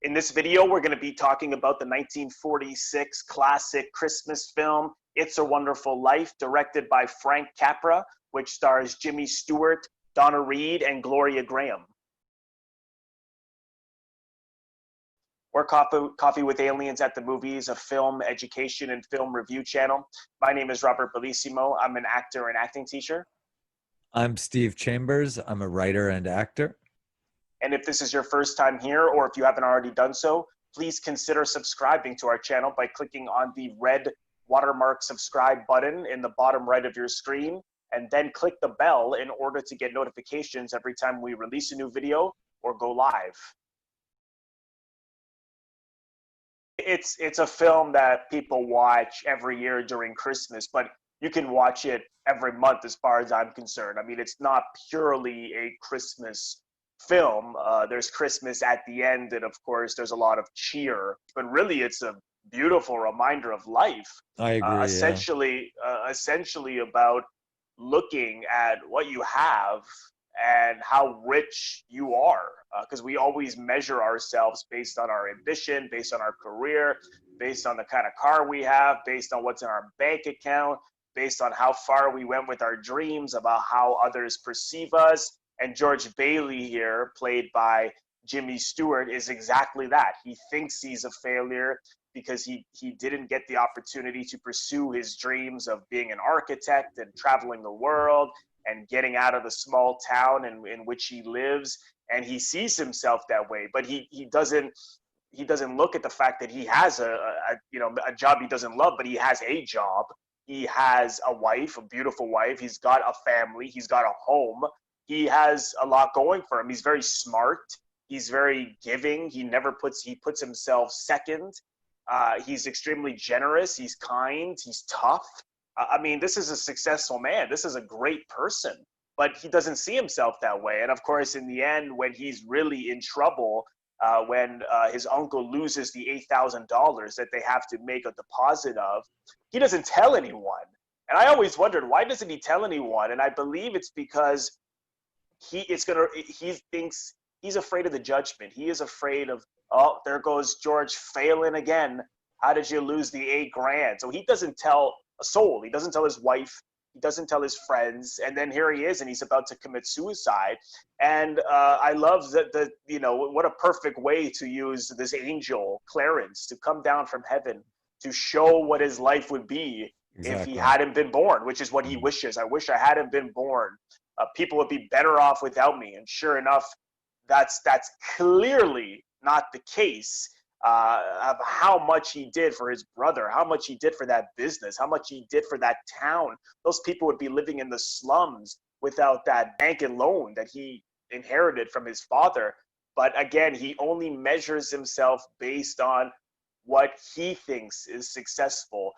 In this video, we're going to be talking about the 1946 classic Christmas film, It's a Wonderful Life, directed by Frank Capra, which stars Jimmy Stewart, Donna and Gloria Grahame. Or Coffee with Aliens at the Movies, a film education and film review channel. My name is Robert Bellissimo. I'm an actor and acting teacher. I'm Steve Chambers. I'm a writer and actor. And if this is your first time here, or if you haven't already done so, please consider subscribing to our channel by clicking on the red watermark subscribe button in the bottom right of your screen, and then click the bell in order to get notifications every time we release a new video or go live. It's a film that people watch every year during Christmas, but you can watch it every month as far as I'm concerned. I mean, it's not purely a Christmas film. There's Christmas at the end, and of course there's a lot of cheer, but really it's a beautiful reminder of life. I agree. Essentially about looking at what you have and how rich you are, because we always measure ourselves based on our ambition, based on our career, based on the kind of car we have, based on what's in our bank account, based on how far we went with our dreams, about how others perceive us. And George Bailey here, played by Jimmy Stewart, is exactly that. He thinks he's a failure because he didn't get the opportunity to pursue his dreams of being an architect and traveling the world and getting out of the small town in which he lives. And he sees himself that way, but he doesn't look at the fact that he has a job he doesn't love, but he has a job. He has a wife, a beautiful wife. He's got a family. He's got a home. He has a lot going for him. He's very smart. He's very giving. He puts himself second. He's extremely generous. He's kind. He's tough. I mean, this is a successful man. This is a great person, but he doesn't see himself that way. And of course, in the end, when he's really in trouble, when his uncle loses the $8,000 that they have to make a deposit of, he doesn't tell anyone. And I always wondered, why doesn't he tell anyone? And I believe it's because he thinks he's afraid of the judgment. He is afraid of, oh, there goes George failing again. How did you lose the $8,000? So he doesn't tell a soul. He doesn't tell his wife. He doesn't tell his friends. And then here he is, and he's about to commit suicide. And I love that what a perfect way to use this angel, Clarence, to come down from heaven to show what his life would be if he hadn't been born, which is what he wishes. I wish I hadn't been born. People would be better off without me. And sure enough, that's clearly not the case. Of how much he did for his brother, how much he did for that business, how much he did for that town. Those people would be living in the slums without that bank and loan that he inherited from his father. But again, he only measures himself based on what he thinks is successful.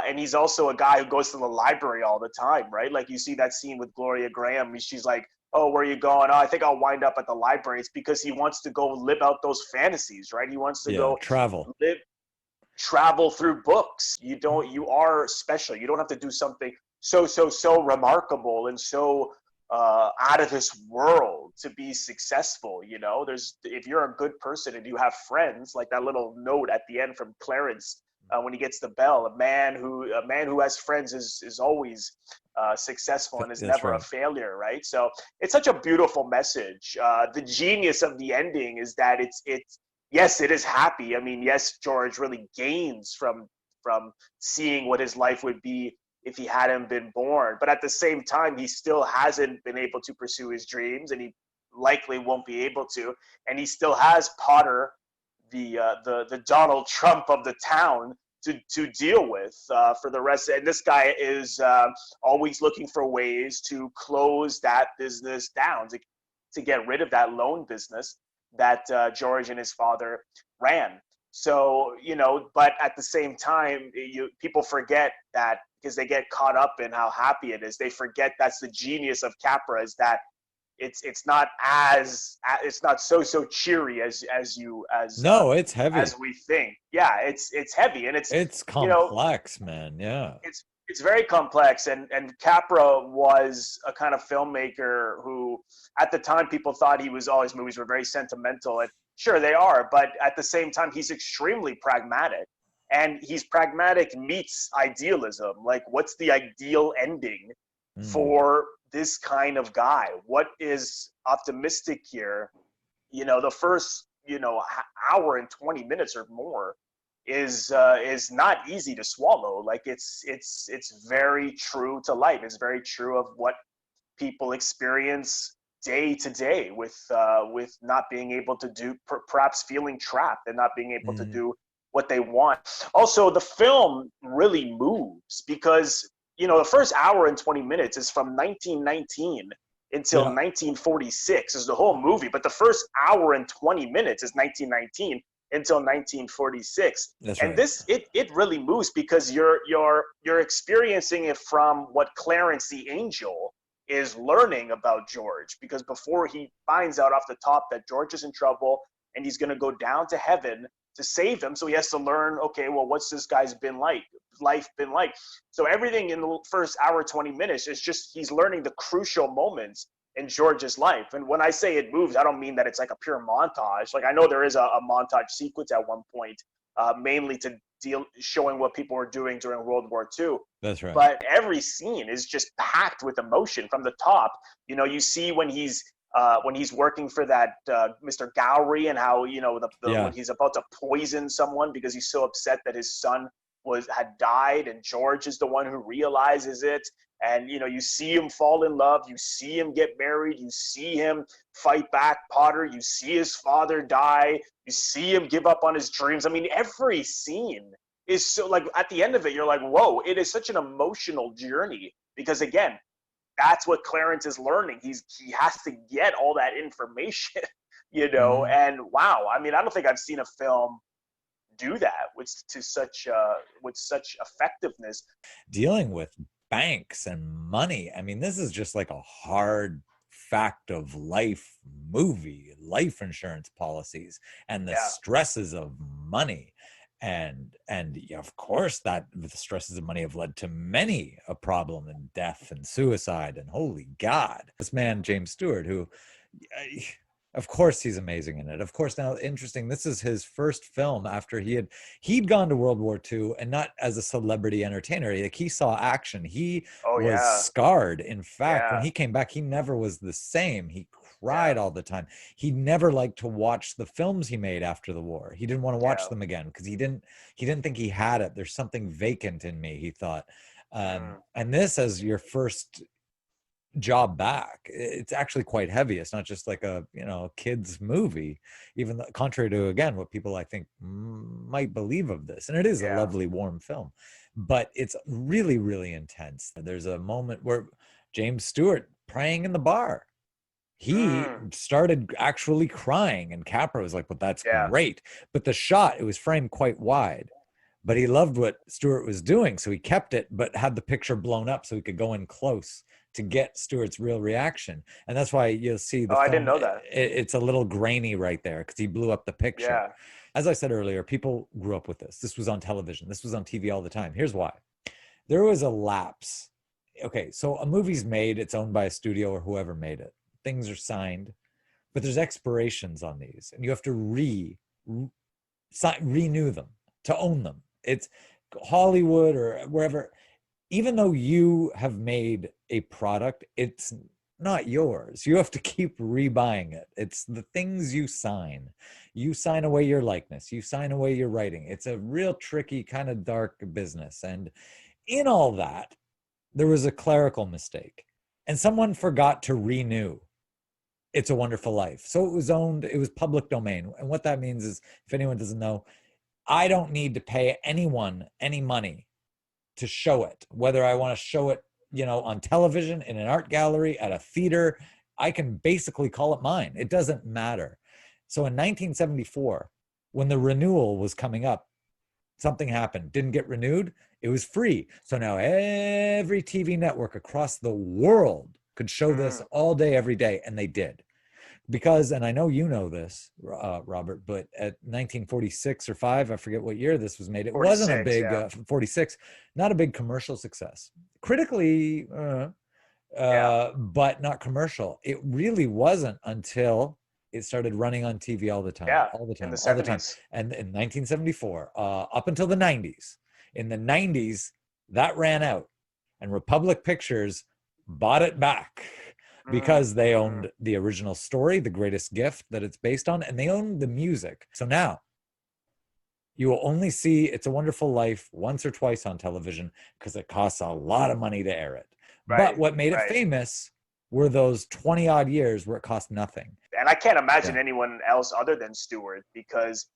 And he's also a guy who goes to the library all the time, right? Like you see that scene with Gloria Grahame. She's like, oh, where are you going? Oh, I think I'll wind up at the library. It's because he wants to go live out those fantasies, right? He wants to go travel through books. You are special. You don't have to do something so remarkable and so out of this world to be successful. If you're a good person and you have friends, like that little note at the end from Clarence when he gets the bell, a man who has friends is always successful and is never a failure, right? So it's such a beautiful message. The genius of the ending is that yes, it is happy. I mean, yes, George really gains from seeing what his life would be if he hadn't been born, but at the same time, he still hasn't been able to pursue his dreams, and he likely won't be able to. And he still has Potter, the Donald Trump of the town, to deal with for the rest. And this guy is always looking for ways to close that business down, to get rid of that loan business that George and his father ran. So, but at the same time, people forget that, because they get caught up in how happy it is. They forget that's the genius of Capra, is that it's not so cheery as it's heavy as we think. Yeah, it's heavy, and it's complex, man. Yeah, It's very complex, and Capra was a kind of filmmaker who, at the time, people thought all his movies were very sentimental, and sure they are, but at the same time, he's extremely pragmatic, and he's pragmatic meets idealism. Like, what's the ideal ending for this kind of guy? What is optimistic here? The first hour and 20 minutes or more is not easy to swallow. Like, it's very true to life. It's very true of what people experience day to day with not being able to do, perhaps feeling trapped and not being able to do what they want. Also, the film really moves because the first hour and 20 minutes is from 1919 until 1946 is the whole movie, but the first hour and 20 minutes is 1919 until 1946. That's and right. This it really moves because you're experiencing it from what Clarence the Angel is learning about George, because before he finds out off the top that George is in trouble and he's going to go down to heaven to save him, so he has to learn, okay, well, what's this guy's life been like? So everything in the first hour 20 minutes is just he's learning the crucial moments in George's life. And when I say it moves, I don't mean that it's like a pure montage. Like, I know there is a montage sequence at one point, mainly to showing what people were doing during World War II. That's right. But every scene is just packed with emotion from the top. You see when he's working for that Mr. Gowrie, and how when he's about to poison someone because he's so upset that his son had died, and George is the one who realizes it. And you see him fall in love, you see him get married, you see him fight back Potter, you see his father die, you see him give up on his dreams. I mean, every scene is so, like, at the end of it, you're like, whoa, it is such an emotional journey, because again, that's what Clarence is learning. He has to get all that information, and wow, I mean, I don't think I've seen a film do that with such effectiveness. Dealing with banks and money. I mean, this is just like a hard fact of life movie, life insurance policies and the stresses of money. And of course, that the stresses of money have led to many a problem and death and suicide. And holy God, this man, James Stewart, who, of course, he's amazing in it. Of course, now, interesting, this is his first film after he'd gone to World War II, and not as a celebrity entertainer. Like, he saw action. He was scarred. In fact, when he came back, he never was the same. He cried all the time. He never liked to watch the films he made after the war. He didn't want to watch them again because he didn't think he had it. There's something vacant in me, he thought. And this, as your first job back, it's actually quite heavy. It's not just like a kids movie, even though, contrary to, again, what people I think might believe of this. And it is a lovely, warm film, but it's really, really intense. There's a moment where James Stewart praying in the bar, he started actually crying, and Capra was like, well, that's great. But the shot, it was framed quite wide, but he loved what Stewart was doing, so he kept it, but had the picture blown up so he could go in close to get Stewart's real reaction. And that's why you'll see the film, I didn't know that. It's a little grainy right there because he blew up the picture. Yeah. As I said earlier, people grew up with this. This was on television. This was on TV all the time. Here's why. There was a lapse. Okay, so a movie's made, it's owned by a studio or whoever made it. Things are signed, but there's expirations on these, and you have to renew them to own them. It's Hollywood or wherever. Even though you have made a product, it's not yours. You have to keep rebuying it. It's the things you sign. You sign away your likeness. You sign away your writing. It's a real tricky, kind of dark business. And in all that, there was a clerical mistake, and someone forgot to renew It's a Wonderful Life. So it was owned, it was public domain. And what that means is, if anyone doesn't know, I don't need to pay anyone any money to show it. Whether I want to show it, on television, in an art gallery, at a theater, I can basically call it mine. It doesn't matter. So in 1974, when the renewal was coming up, something happened, didn't get renewed. It was free. So now every TV network across the world could show this all day, every day. And they did. because, and I know you know this, Robert, but at 1946 or 5, I forget what year this was made, it wasn't a 46, big, yeah. 46, not a big commercial success. Critically, but not commercial. It really wasn't until it started running on TV all the time, Yeah, all the in time, the all the time. 70s. And in 1974, up until the 90s. In the 90s, that ran out, and Republic Pictures bought it back because they owned the original story, The Greatest Gift, that it's based on, and they owned the music. So now you will only see It's a Wonderful Life once or twice on television because it costs a lot of money to air it. But Right, what made it right. famous were those 20 odd years where it cost nothing. And I can't imagine anyone else other than Stewart, because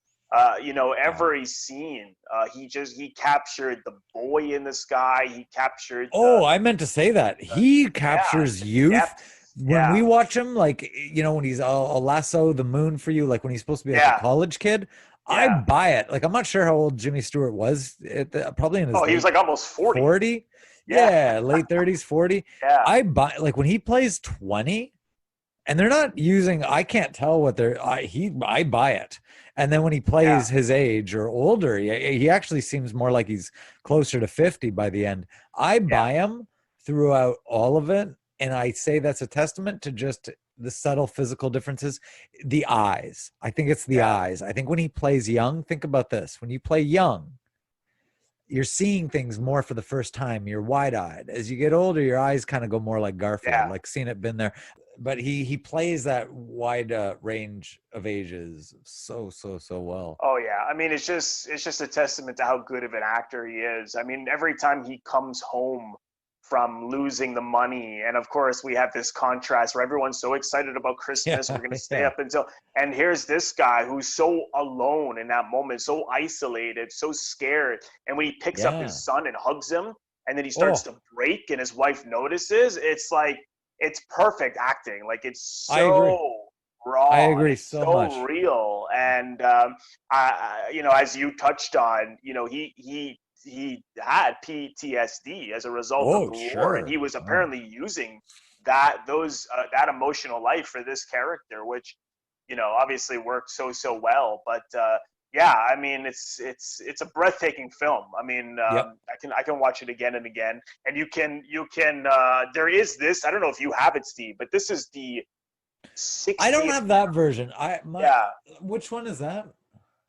you know, every scene, he captured the boy in the sky. He captured Oh, I meant to say that. He yeah, captures the youth. depth. When we Yeah, watch him, like, you know, when he's I'll lasso the moon for you, like when he's supposed to be like a yeah, college kid, I yeah. buy it. Like, I'm not sure how old Jimmy Stewart was, probably in his Oh, he was late like almost 40. 40. Yeah, Yeah, late 30s, 40. yeah, I buy, like, when he plays 20, and they're not using, I can't tell what they're, I buy it. And then when he yeah, plays his age or older, he actually seems more like he's closer to 50 by the end. I yeah, buy him throughout all of it, and I say that's a testament to just the subtle physical differences. The eyes, I think it's the yeah, eyes. I think when he plays young, think about this, when you play young, you're seeing things more for the first time. You're wide-eyed. As you get older, your eyes kind of go more like Garfield, yeah. like seen it, been there. But he plays that wide range of ages so well. Oh yeah. I mean, it's just a testament to how good of an actor he is. I mean, every time he comes home from losing the money, and of course we have this contrast where everyone's so excited about Yeah, Christmas, we're going to stay yeah, up until, and here's this guy who's so alone in that moment, so isolated, so scared, and when he picks up yeah. his son and hugs him, and then he starts Oh, to break, and his wife notices, it's like it's perfect acting. Like it's I agree. so I raw, agree it's so so much. real, and you know, as you touched on, you know, he had PTSD as a result of Oh, the war, and he sure. was Oh, apparently using that emotional life for this character, which, you know, obviously worked so well. But yeah, I mean, it's a breathtaking film. I mean, yep. I can watch it again and again, and you can there is this. I don't know if you have it, Steve, but this is the I don't 60th. have that version. I my Yeah, Which one is that?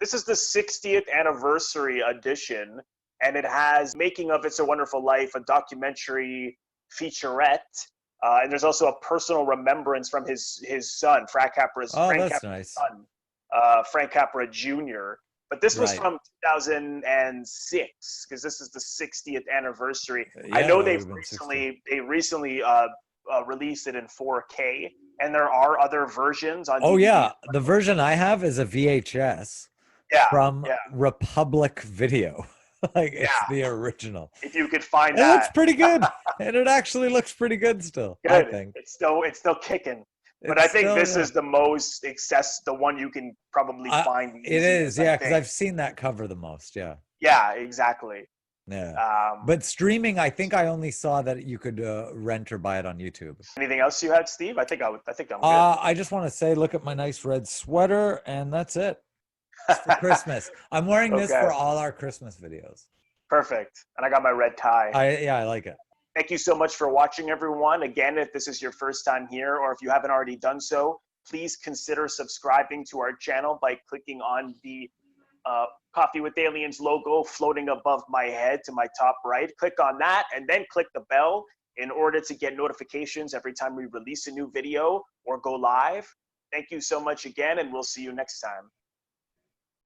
this is the 60th anniversary edition, and it has Making of It's a Wonderful Life, a documentary featurette, and there's also a personal remembrance from his son, Oh, Frank that's Capra's nice. son, Frank Capra Jr. But this was Right. from 2006, because this is the 60th anniversary. I Yeah, know that would have been 60. they recently released it in 4K, and there are other versions on Oh DVD. yeah, the version I have is a VHS Yeah, from yeah, Republic Video. Like, it's yeah. the original. If you could find It looks that. pretty good. And it actually looks pretty good still, I Good. think. It's still kicking. But It's I think still, this yeah. is the one you can probably find the It is, easiest, I yeah, because think. I've seen that cover the most, yeah. Yeah, exactly. Yeah. Um, But streaming, I think I only saw that you could rent or buy it on YouTube. Anything else you had, Steve? I think I'm good. I just want to say, look at my nice red sweater, and that's it. It's for Christmas. I'm wearing this Okay, for all our Christmas videos. perfect. And I got my red tie. Yeah, I like it. Thank you so much for watching, everyone. Again, if this is your first time here, or if you haven't already done so, please consider subscribing to our channel by clicking on the Coffee with Aliens logo floating above my head to my top right. Click on that and then click the bell in order to get notifications every time we release a new video or go live. Thank you so much again, and we'll see you next time.